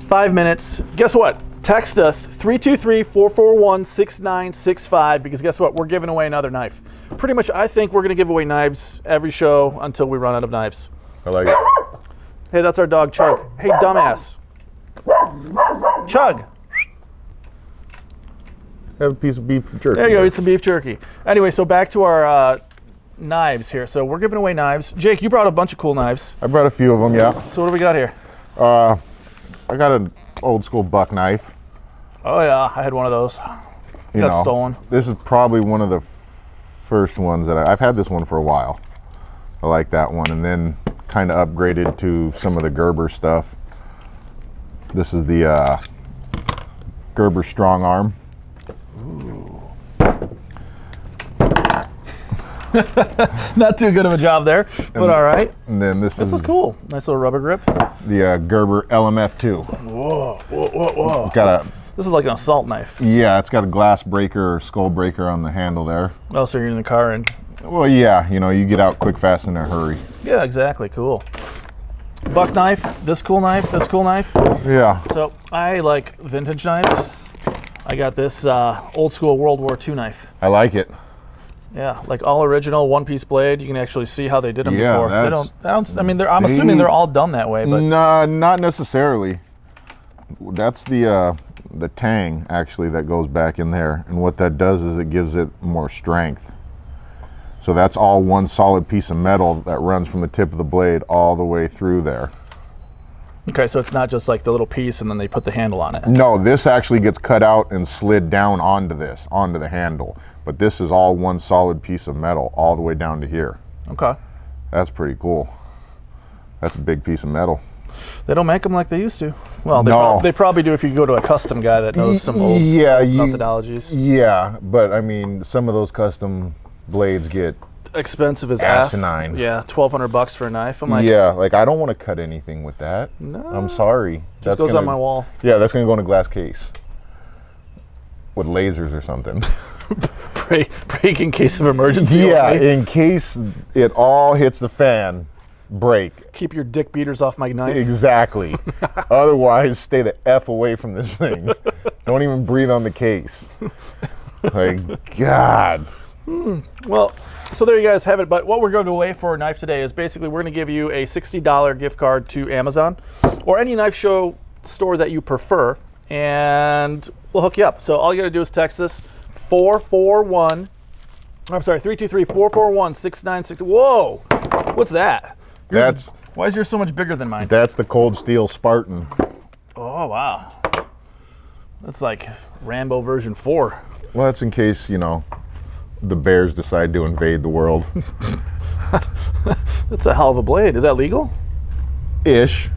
5 minutes. Guess what? Text us 323-441-6965 because guess what? We're giving away another knife. Pretty much, I think we're going to give away knives every show until we run out of knives. I like it. Hey, that's our dog, Chug. Hey, dumbass. Chug. Have a piece of beef jerky. There you go, eat some beef jerky. Anyway, so back to our knives here. So we're giving away knives. Jake, you brought a bunch of cool knives. I brought a few of them, yeah. So what do we got here? I got an old school buck knife. Oh yeah, I had one of those. Got stolen. This is probably one of the first ones that I've had this one for a while. I like that one, and then kind of upgraded to some of the Gerber stuff. This is the Gerber Strong Arm. Ooh. Not too good of a job there, but all right. And then this is cool. Nice little rubber grip. The Gerber LMF2. Whoa, whoa, whoa, whoa. It's got this is like an assault knife. Yeah, it's got a glass breaker or skull breaker on the handle there. Oh, so you're in the car and... Well, yeah, you get out quick, fast, in a hurry. Yeah, exactly. Cool. Buck knife, this cool knife, this cool knife. Yeah. So I like vintage knives. I got this old school World War II knife. I like it. Yeah, like all original, one-piece blade. You can actually see how they did them before. They don't. I mean, I'm assuming they're all done that way, but no, not necessarily. That's the tang actually that goes back in there, and what that does is it gives it more strength. So that's all one solid piece of metal that runs from the tip of the blade all the way through there. Okay, so it's not just like the little piece and then they put the handle on it. No, this actually gets cut out and slid down onto the handle. But this is all one solid piece of metal all the way down to here. Okay. That's pretty cool. That's a big piece of metal. They don't make them like they used to. Well, they probably do if you go to a custom guy that knows some old methodologies. Yeah, but I mean, some of those custom blades get expensive as asinine. Yeah, $1,200 for a knife. I'm like, yeah, like I don't want to cut anything with that. No, I'm sorry. Just goes on my wall. Yeah, that's gonna go in a glass case with lasers or something. Break in case of emergency. Yeah, in case it all hits the fan, break. Keep your dick beaters off my knife. Exactly. Otherwise, stay the F away from this thing. Don't even breathe on the case. Like, God. Well, so there you guys have it. But what we're going to away for a knife today is basically we're going to give you a $60 gift card to Amazon or any knife show store that you prefer, and we'll hook you up. So all you got to do is text us 323-441-6960. Whoa, what's that? Why is yours so much bigger than mine? That's the Cold Steel Spartan. Oh wow, that's like Rambo version 4. Well, that's in case the bears decide to invade the world. That's a hell of a blade. Is that legal? Ish.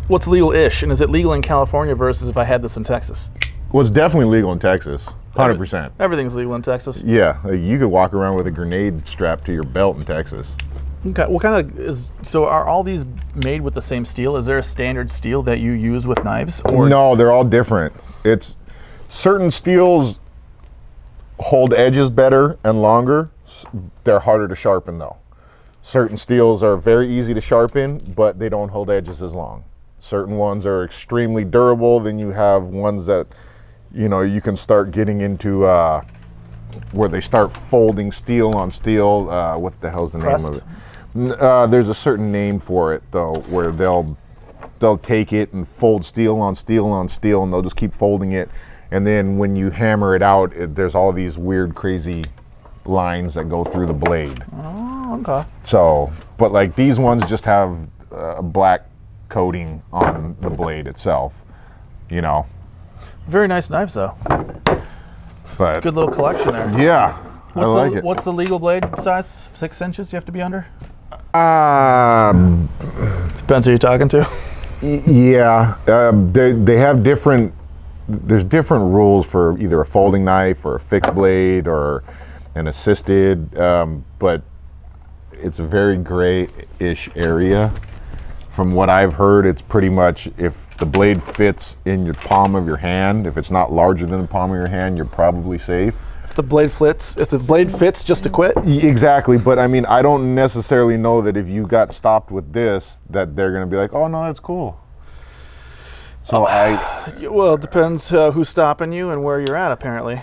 What's legal-ish, and is it legal in California versus if I had this in Texas? Well, it's definitely legal in Texas. 100%. Everything's legal in Texas. Yeah, like you could walk around with a grenade strapped to your belt in Texas. Okay, what kind of so are all these made with the same steel? Is there a standard steel that you use with knives? Or no, they're all different. It's certain steels hold edges better and longer. They're harder to sharpen though. Certain steels are very easy to sharpen, but they don't hold edges as long. Certain ones are extremely durable. Then you have ones that you can start getting into where they start folding steel on steel. What the hell's the name of it? There's a certain name for it though, where they'll take it and fold steel on steel on steel, and they'll just keep folding it. And then when you hammer it out, there's all these weird, crazy lines that go through the blade. Oh, okay. So, but like these ones just have a black coating on the blade itself. Very nice knives though. But good little collection there. Yeah, I like it. What's the legal blade size? 6 inches you have to be under? Depends who you're talking to. Yeah, they have different. There's different rules for either a folding knife or a fixed blade or an assisted, but it's a very gray-ish area. From what I've heard, it's pretty much if the blade fits in your palm of your hand, if it's not larger than the palm of your hand, you're probably safe. If the blade fits just to quit? Exactly, but I mean, I don't necessarily know that if you got stopped with this, that they're gonna be like, oh no, that's cool. So Well, it depends who's stopping you and where you're at, apparently.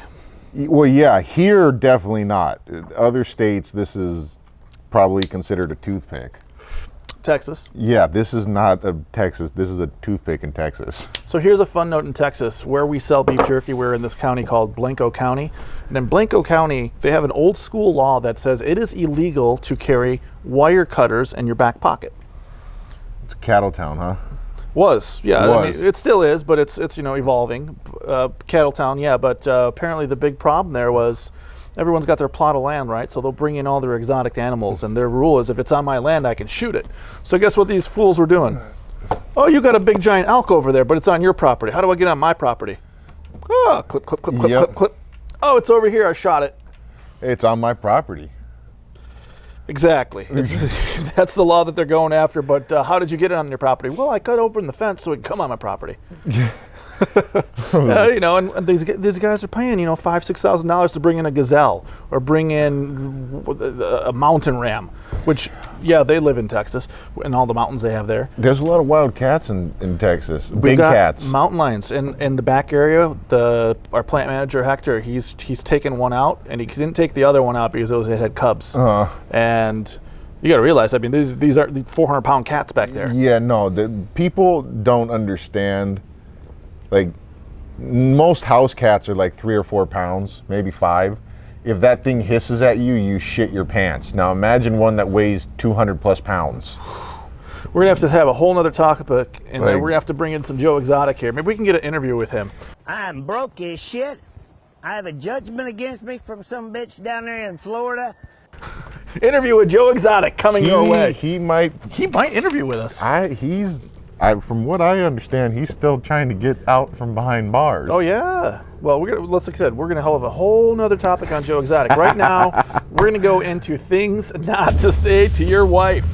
well, yeah, here definitely not. Other states, this is probably considered a toothpick. Texas. Yeah, this is not a Texas. This is a toothpick in Texas. So here's a fun note in Texas. Where we sell beef jerky, we're in this county called Blanco County. And in Blanco County, they have an old school law that says it is illegal to carry wire cutters in your back pocket. It's a cattle town, huh? Was, yeah. I Was. mean, it still is, but it's evolving. Cattle town, yeah. But apparently the big problem there was everyone's got their plot of land, right? So they'll bring in all their exotic animals, and their rule is if it's on my land, I can shoot it. So guess what these fools were doing? Oh, you got a big giant elk over there, but it's on your property. How do I get on my property? Oh, clip, clip, clip, clip, Yep. clip, clip. Oh, it's over here. I shot it. It's on my property. Exactly. That's the law that they're going after. But how did you get it on your property? Well, I cut open the fence so it can come on my property. And these guys are paying $5,000-6,000 to bring in a gazelle or bring in a mountain ram, which they live in Texas and all the mountains they have there. There's a lot of wild cats in Texas. We've Big got cats. mountain lions in the back area. Our plant manager Hector, he's taken one out, and he didn't take the other one out because it had cubs. And you got to realize, I mean, these are 400-pound cats back there. Yeah, no, the people don't understand. Like, most house cats are like 3 or 4 pounds, maybe 5. If that thing hisses at you, you shit your pants. Now imagine one that weighs 200 plus pounds. We're gonna have a whole nother topic, and then Like- we're gonna have to bring in some Joe Exotic here. Maybe we can get an interview with him. I'm broke as shit. I have a judgment against me from some bitch down there in Florida. Interview with Joe Exotic coming your way. He might. He might interview with us. From what I understand, he's still trying to get out from behind bars. Oh yeah. Well, like I said, we're gonna have a whole nother topic on Joe Exotic. Right now, we're gonna go into things not to say to your wife.